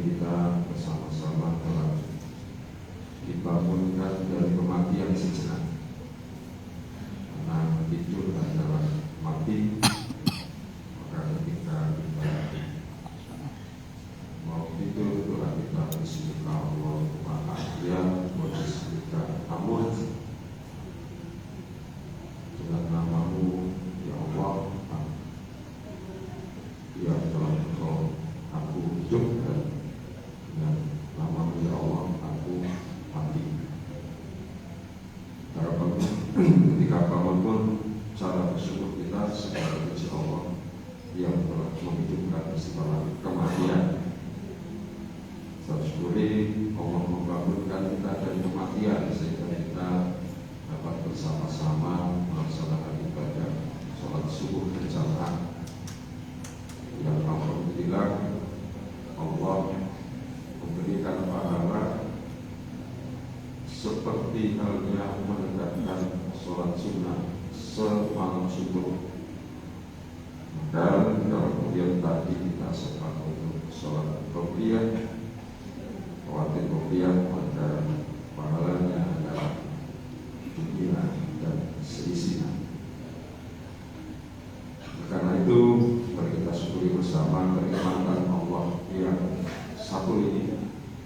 kita bersama-sama telah dibangunkan dari kematian sejenak. Karena tidur adalah mati, maka ketika kita mau tidur itulah kita bersyukur Allah Ta'ala bersyukur amut dengan namamu ya Allah, ya telah engkau aku hidupkan, dengan namamu ya Allah aku mati. Harapan ketika bangun pun cara bersyukur kita secara puji Allah yang telah menghidupkan setelah kematian. Syukuri Allah membangunkan kita dari kematian sehingga kita dapat bersama-sama melaksanakan ibadah sholat subuh berjamaah. Yang alhamdulillah Allah memberikan pahala seperti halnya menegakkan sholat sunnah semalam subuh. Dan kemudian tadi kita sempat untuk sholat qobliyah, khawatir qobliyah, maka pahalanya adalah dunia dan seisinya. Karena itu mari kita syukuri bersama kenikmatan Allah yang satu ini,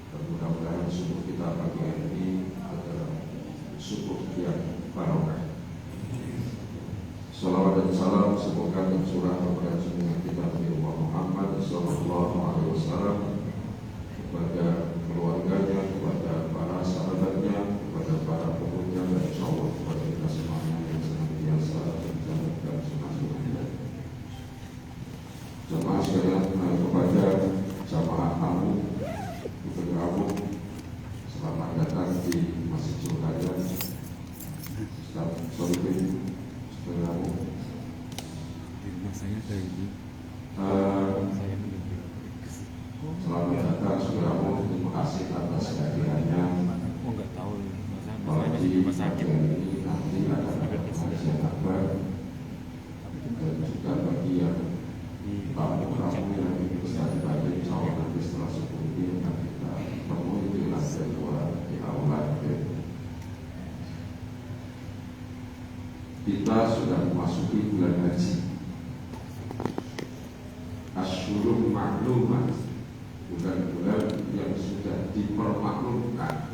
dan mudah-mudahan subuh kita pagi hari ini adalah subuh yang barokah. Salawat dan salam semoga tercurah kepada junjungan kita Nabi Muhammad Sallallahu Alaihi Wasallam, kepada keluarganya, kepada para sahabatnya, kepada para pengikutnya, dan insyaallah kepada kita semuanya yang senantiasa menjalankan sunnah-sunnahnya. Jamaah sekalian, kepada jamaah tamu di Tegarabu, selamat datang di Masjid Zulkarnain. Ustaz Solihin Tegarabu. Saya tadi. Selamat datang Saudaramu, terima kasih atas kehadirannya. Oh enggak tahu. Bagi pagi ini nanti akan ada pengajian akbar, dan juga bagi yang tamu-tamu yang ingin bersantai insya Allah nanti setelah subuh ini akan kita temui di lantai 2 di aula. Kita sudah memasuki bulan haji, Asyhurul Ma'lumat, bulan-bulan yang sudah dipermaklumkan.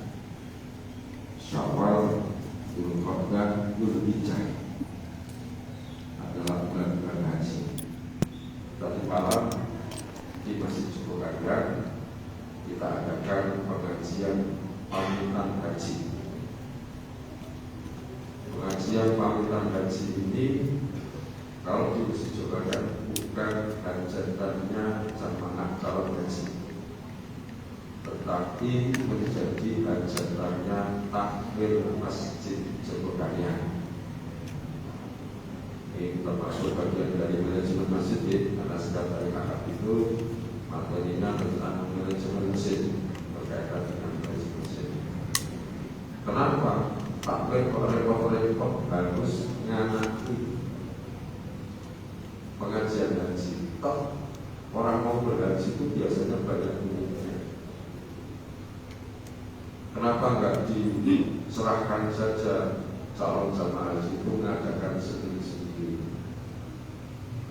Syawal, Dzulqa'dah, Dzulhijjah adalah bulan-bulan haji. Tadi malam di Masjid Zulkarnain kita adakan pengajian pamitan haji. Pengajian pamitan haji ini kalau di Masjid Zulkarnain bukan hajatannya jamaah calon haji, tetapi menjadi hajatannya takmir Masjid Zulkarnain. Ini termasuk bagian dari manajemen masjid, karena setiap hari Ahad itu materinya tentang manajemen masjid berkaitan dengan manajemen masjid. Kenapa takmir repot-repot harus nganaki pengajian haji? Toh orang mau berhaji itu biasanya banyak duitnya. Kenapa enggak diserahkan saja calon jamaah haji itu mengadakan sendiri-sendiri?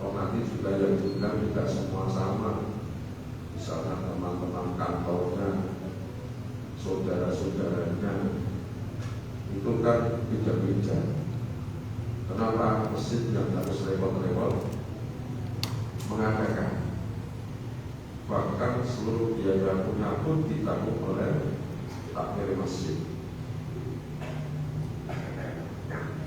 Oh nanti juga yang diundang tidak semua sama. Misalnya teman-teman kantornya, saudara-saudaranya, itu kan beda-beda. Kenapa masjid yang harus repot-repot mengadakan? Bahkan seluruh biaya punya pun ditanggung oleh takmir masjid.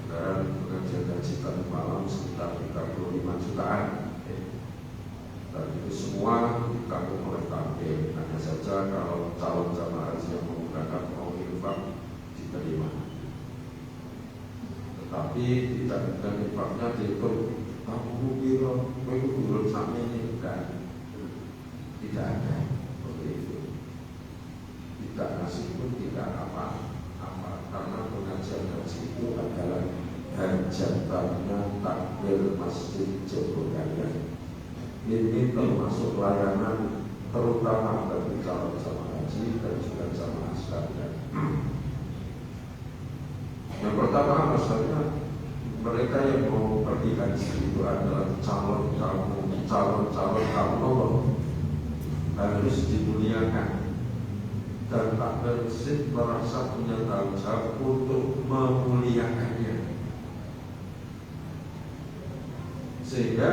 Dan pengajian haji tadi malam sekitar 35 jutaan. Dan itu semua ditanggung oleh takmir. Hanya saja kalau calon jamaah haji yang menggunakan mau infak diterima. Tetapi tidak ada infaknya dihitung. Kamu kira, kamu turun sampai ini kan? Tidak ada seperti itu. Tidak ngasih pun tidak apa-apa, karena pengajian haji itu adalah hajatannya takmir Masjid Zulkarnain. Ini termasuk layanan terutama bagi calon bahasanya mereka yang mau pergi haji itu adalah calon kaum Allah, harus dimuliakan. Dan takmir masjid merasa punya tanggung jawab untuk memuliakannya. Sehingga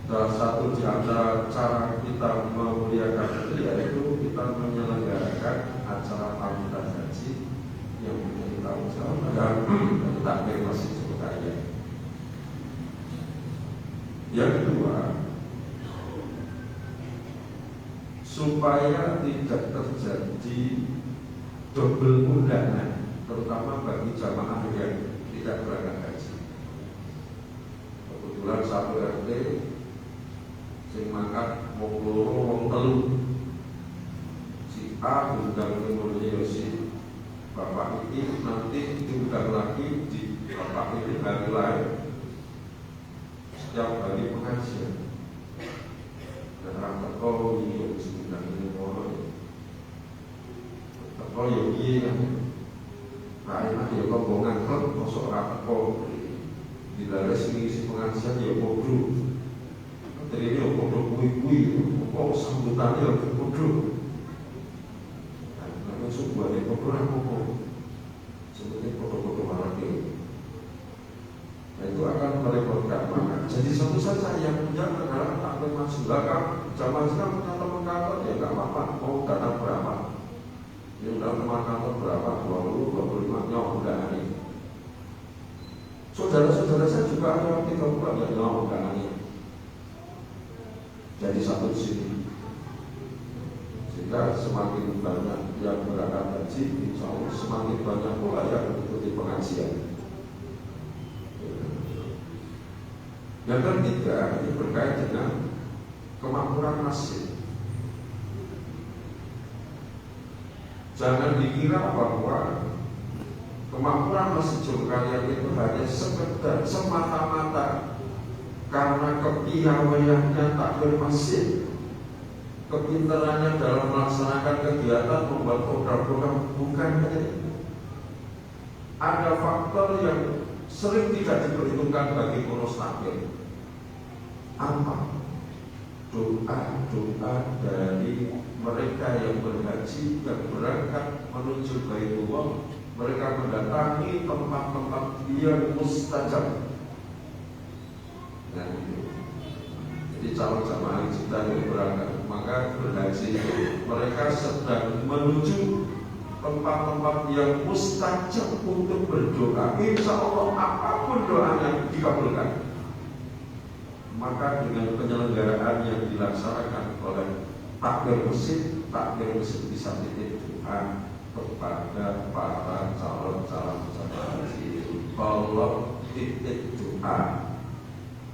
salah satu di antara cara kita memuliakan itu yaitu kita menyelenggarakan acara pamitan haji yang menjadi tanggung jawab adalah takmir masjid sekalian. Yang kedua, supaya tidak terjadi double undangan, terutama bagi jamaah yang tidak berangkat haji. Kebetulan satu RT sing mangkat wong loro wong telu, si A undang kemudian si bapak ini nanti diundang lagi di bapak ini hari lain setiap hari pengajian. Dan orang teko ini undang ini orang teko yogi kan, karena dia kebongan kan kosok teko dilares ngisi pengajian ya bodoh. Jadi ini bodoh kui-kui, kok sambutannya lebih bodoh. Nah, langsung buat itu kurang bodoh. Sebetulnya bodoh-bodoh malah itu. Nah itu akan merepotkan banget. Jadi satu saja yang punya adalah takmir masjid. Bahkan jamaah Islam punya teman kantor ya nggak apa-apa. Mau dana berapa? Ya udah teman kantor berapa? 20, 25 nyok udah hari. Saudara-saudara saya juga ada yang 30 ya nyok udah hari. Jadi satu di sini, sehingga semakin banyak yang berangkat haji, insya Allah semakin banyak pula yang mengikuti pengajian. Yang ketiga, ini berkait dengan kemakmuran masjid. Jangan dikira bahwa kemakmuran masjid Zulkarnain itu hanya sekedar semata-mata karena kepiawaiannya takmir masjid, kepintarannya dalam melaksanakan kegiatan, membuat program-program, bukan itu. Ada faktor yang sering tidak diperhitungkan bagi pengurus takmir. Apa? Doa-doa dari mereka yang berhaji, yang berangkat menuju Baitullah. Mereka mendatangi tempat-tempat yang mustajab. Jadi calon jamaah kita yang berangkat maka berhaji mereka sedang menuju tempat-tempat yang mustajab untuk berdoa. Insya Allah apapun doanya dikabulkan. Maka dengan penyelenggaraan yang dilaksanakan oleh takmir masjid bisa titip doa kepada para calon-calon jamaah haji. Allah titip doa,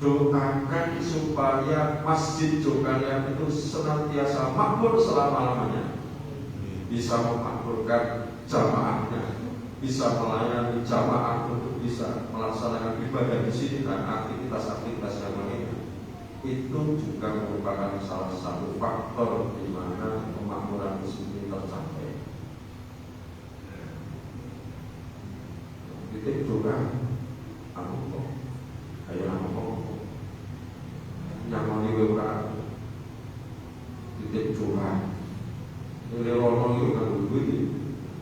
doakan supaya Masjid Zulkarnain itu senantiasa makmur selama-lamanya, bisa memakmurkan jamaahnya, bisa melayani jamaah untuk bisa melaksanakan ibadah di sini dan aktivitas-aktivitas yang lainnya. Itu juga merupakan salah satu faktor di mana kemakmuran muslim tercapai. Titip doa, ayo nyamoni beberapa titik doa. Ini rono itu kan begini,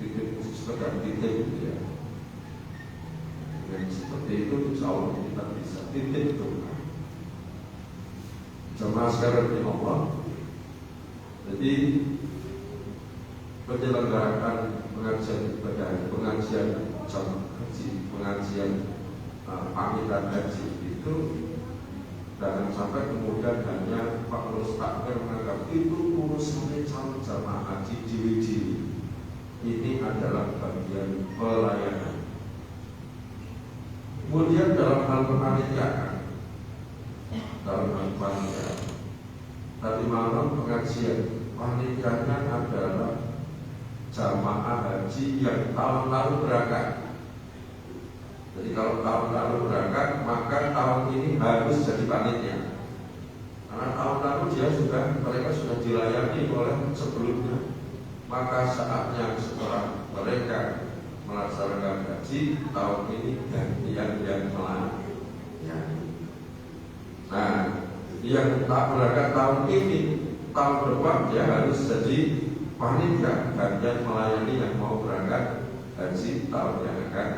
titik khusus sekedar titik ya. Dan seperti itu insya Allah kita bisa titik doa. Jamaah sekalian ya Allah. Jadi penyelenggaraan pengajian ibadah, pengajian jamaah haji, pengajian pamitan haji itu jangan sampai kemudian hanya Pak Urus Takmir menganggap itu urusannya calon jamaah haji jiwi-jiwi. Ini adalah bagian pelayanan. Kemudian dalam hal kepanitiaan, tadi malam pengajian panitianya adalah jamaah haji yang tahun lalu berangkat. Jadi kalau tahun lalu berangkat, maka tahun ini harus jadi panitia. Karena tahun lalu mereka sudah dilayani oleh sebelumnya. Maka saatnya setelah mereka melaksanakan haji tahun ini gantian yang melayani. Nah, yang tak berangkat tahun ini, tahun depan dia harus jadi panitia gantian melayani yang mau berangkat haji tahun yang akan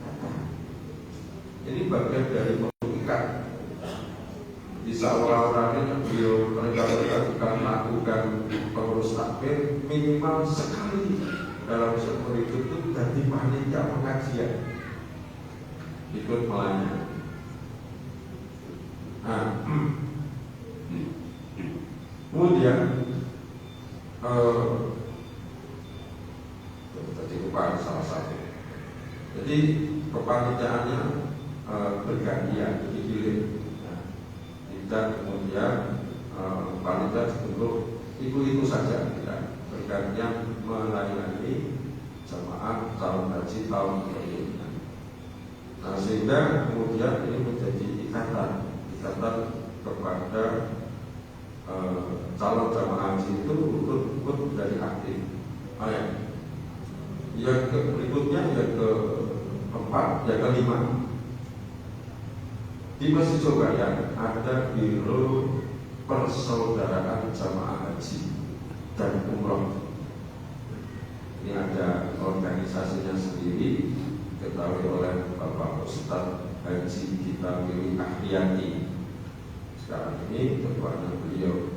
datang. Ini bagian dari mengikat. Bisa orang-orangnya beliau mereka lakukan pengurus takbir minimal sekali dalam seumur hidup itu jadi panitia pengajian, ikut melayani. Nah, kemudian tadi lupa salah satu. Jadi kepanitiaannya bergantian, digilir, dan kemudian panitia dibentuk itu saja, tidak bergantian melayani jamaah calon haji tahun ini. Nah, sehingga kemudian ini menjadi ikatan kepada calon jamaah haji itu untuk menjadi aktif. Yang berikutnya, yang keempat, yang kelima, di Masjid Jogayan ada Biro Persaudaraan Jamaah Haji dan Umroh. Ini ada organisasinya sendiri, diketahui oleh Bapak Ustadz Haji kita Willy Ahyati. Sekarang ini ketuanya beliau.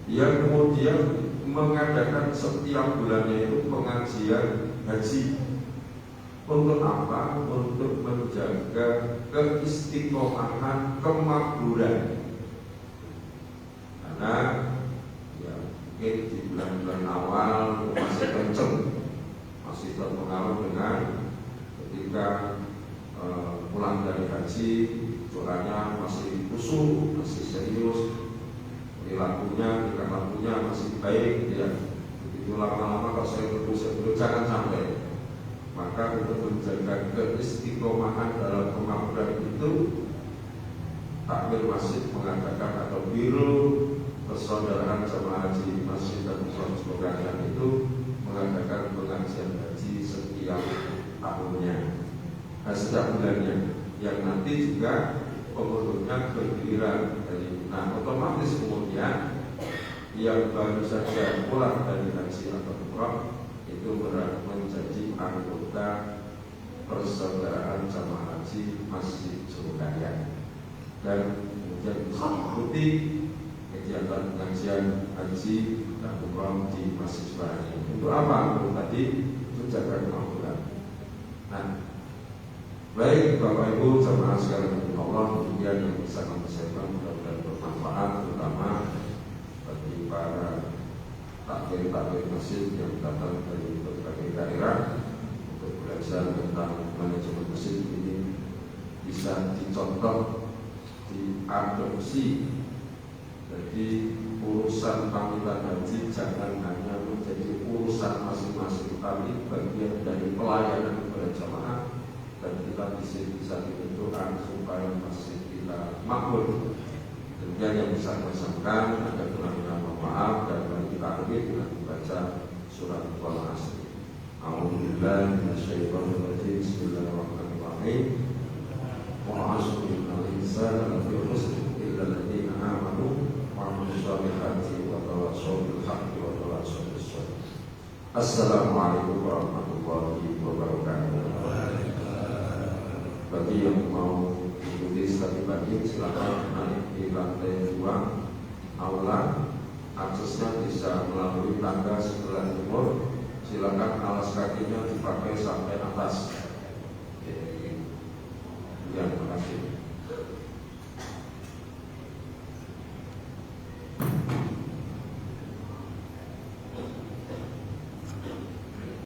Yang kemudian mengadakan setiap bulannya itu pengajian haji. Untuk apa? Untuk menjaga keistiqomahan kemakmuran. Karena ya mungkin di bulan-bulan awal masih kenceng, masih terpengaruh dengan ketika pulang dari haji, doanya masih khusyuk, masih serius, perilakunya, tingkah lakunya masih baik, ya. Begitu lama-lama kalau saya terus jangan sampai. Maka untuk menjaga keistiqomahan dalam kemakmuran itu, Takmir Masjid mengadakan atau Biro Persaudaraan Jamaah Haji Masjid dan Umroh Jogayan itu mengadakan pengajian haji setiap tahunnya, setiap bulannya, yang nanti juga pengurusnya bergiliran dari. Nah, otomatis kemudian yang baru saja pulang dari haji atau umroh itu menjadi anggota Persaudaraan Jamaah Haji Masjid Jogayan, dan kemudian bisa mengikuti kegiatan pengajian haji dan umroh di Masjid Jogayan. Untuk apa? Untuk tadi menjaga kemakmuran. Nah, baik Bapak Ibu jamaah sekalian Allah, kemudian yang bisa kami sampaikan mudah-mudahan bermanfaat, terutama bagi para takmir masjid yang datang dari berbagai daerah untuk belajar tentang manajemen masjid ini, bisa dicontoh, diadopsi. Jadi urusan panitia haji jangan hanya menjadi urusan masing-masing, tapi bagian dari pelayanan kepada jamaah, dan kita bisa dibentukkan supaya masjid kita makmur. Demikian yang bisa saya sampaikan. Ada kurang-kurang mohon maaf, dan mari kita akhiri dengan membaca surat Al-Asr. A'udzubillahi minasyaitonir rajim. Bismillahirrahmanirrahim. Wal 'asri innal insana lafi khusr illa alladziina aamanu wa 'amilus shalihati wa tawassaw bil haqqi wa tawassaw bis sabr. Assalamualaikum warahmatullahi wabarakatuh. Bagi yang mau ikuti studi pagi, silakan naik di lantai 2 aula. Aksesnya bisa melalui tangga sebelah timur. Silakan alas kakinya dipakai sampai atas.